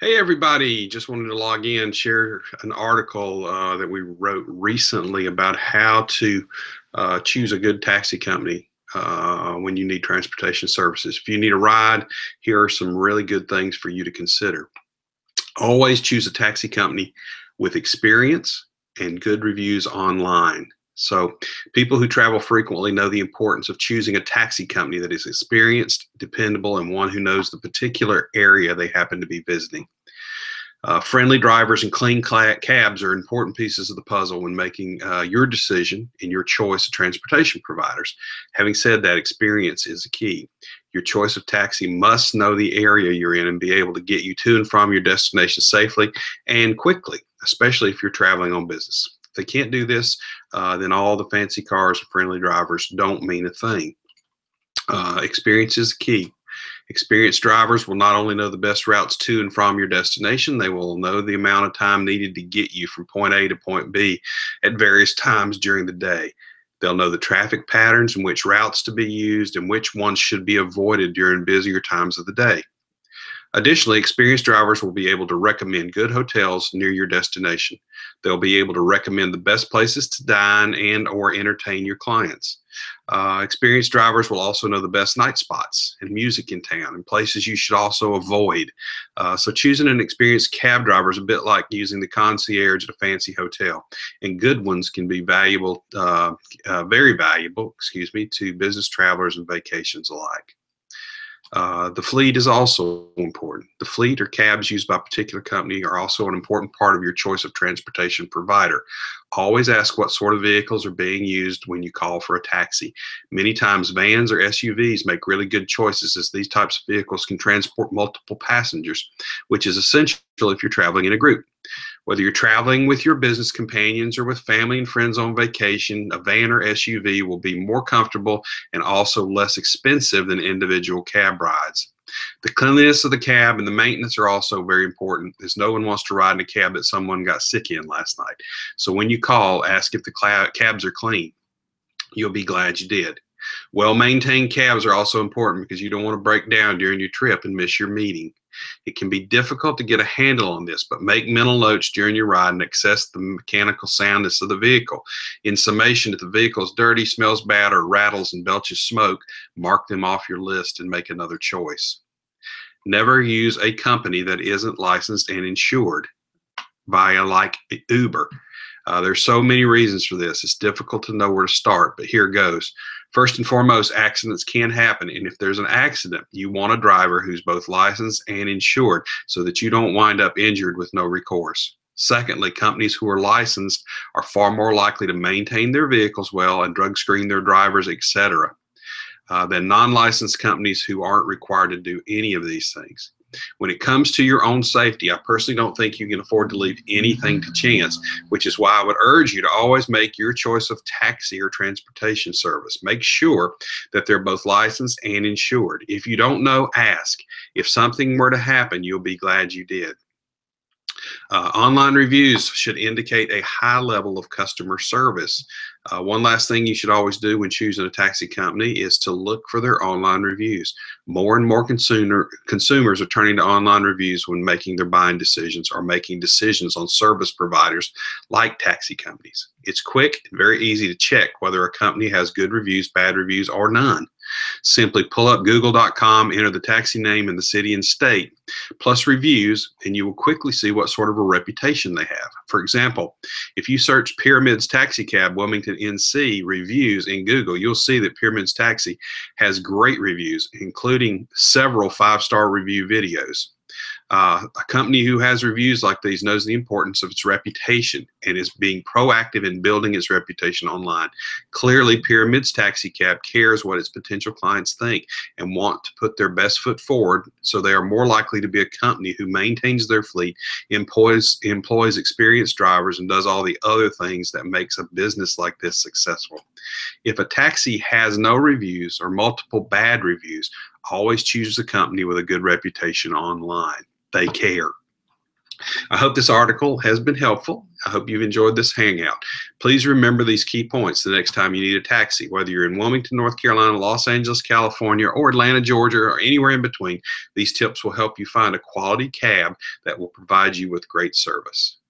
Hey everybody, just wanted to log in, share an article that we wrote recently about how to choose a good taxi company when you need transportation services. If you need a ride, here are some really good things for you to consider. Always choose a taxi company with experience and good reviews online. So, people who travel frequently know the importance of choosing a taxi company that is experienced, dependable, and one who knows the particular area they happen to be visiting. Friendly drivers and clean cabs are important pieces of the puzzle when making your decision in your choice of transportation providers. Having said that, experience is the key. Your choice of taxi must know the area you're in and be able to get you to and from your destination safely and quickly, especially if you're traveling on business. If they can't do this, then all the fancy cars and friendly drivers don't mean a thing. Experience is the key. Experienced drivers will not only know the best routes to and from your destination, they will know the amount of time needed to get you from point A to point B at various times during the day. They'll know the traffic patterns and which routes to be used and which ones should be avoided during busier times of the day. Additionally, experienced drivers will be able to recommend good hotels near your destination. They'll be able to recommend the best places to dine and or entertain your clients. Experienced drivers will also know the best night spots and music in town and places you should also avoid. So choosing an experienced cab driver is a bit like using the concierge at a fancy hotel. And good ones can be valuable, very valuable, to business travelers and vacations alike. The fleet is also important. The fleet or cabs used by a particular company are also an important part of your choice of transportation provider. Always ask what sort of vehicles are being used when you call for a taxi. Many times vans or SUVs make really good choices as these types of vehicles can transport multiple passengers, which is essential if you're traveling in a group. Whether you're traveling with your business companions or with family and friends on vacation, a van or SUV will be more comfortable and also less expensive than individual cab rides. The cleanliness of the cab and the maintenance are also very important, as no one wants to ride in a cab that someone got sick in last night. So when you call, ask if the cabs are clean. You'll be glad you did. Well-maintained cabs are also important because you don't want to break down during your trip and miss your meeting. It can be difficult to get a handle on this, but make mental notes during your ride and assess the mechanical soundness of the vehicle. In summation, if the vehicle is dirty, smells bad, or rattles and belches smoke, mark them off your list and make another choice. Never use a company that isn't licensed and insured via like Uber. There's so many reasons for this. It's difficult to know where to start, but here goes. First and foremost, accidents can happen. And if there's an accident, you want a driver who's both licensed and insured so that you don't wind up injured with no recourse. Secondly, companies who are licensed are far more likely to maintain their vehicles well and drug screen their drivers, etc., than non-licensed companies who aren't required to do any of these things. When it comes to your own safety, I personally don't think you can afford to leave anything to chance, which is why I would urge you to always make your choice of taxi or transportation service. Make sure that they're both licensed and insured. If you don't know, ask. If something were to happen, you'll be glad you did. Online reviews should indicate a high level of customer service. One last thing you should always do when choosing a taxi company is to look for their online reviews. More and more consumers are turning to online reviews when making their buying decisions or making decisions on service providers like taxi companies. It's quick and very easy to check whether a company has good reviews, bad reviews, or none. Simply pull up google.com, enter the taxi name and the city and state, plus reviews, and you will quickly see what sort of a reputation they have. For example, if you search Pyramids Taxi Cab Wilmington NC reviews in Google, you'll see that Pyramids Taxi has great reviews, including several 5-star review videos. A company who has reviews like these knows the importance of its reputation and is being proactive in building its reputation online. Clearly, Pyramids Taxi Cab cares what its potential clients think and want to put their best foot forward, so they are more likely to be a company who maintains their fleet, employs experienced drivers, and does all the other things that makes a business like this successful. If a taxi has no reviews or multiple bad reviews, always choose a company with a good reputation online. They care. I hope this article has been helpful. I hope you've enjoyed this hangout. Please remember these key points the next time you need a taxi, whether you're in Wilmington, North Carolina, Los Angeles, California, or Atlanta, Georgia, or anywhere in between. These tips will help you find a quality cab that will provide you with great service.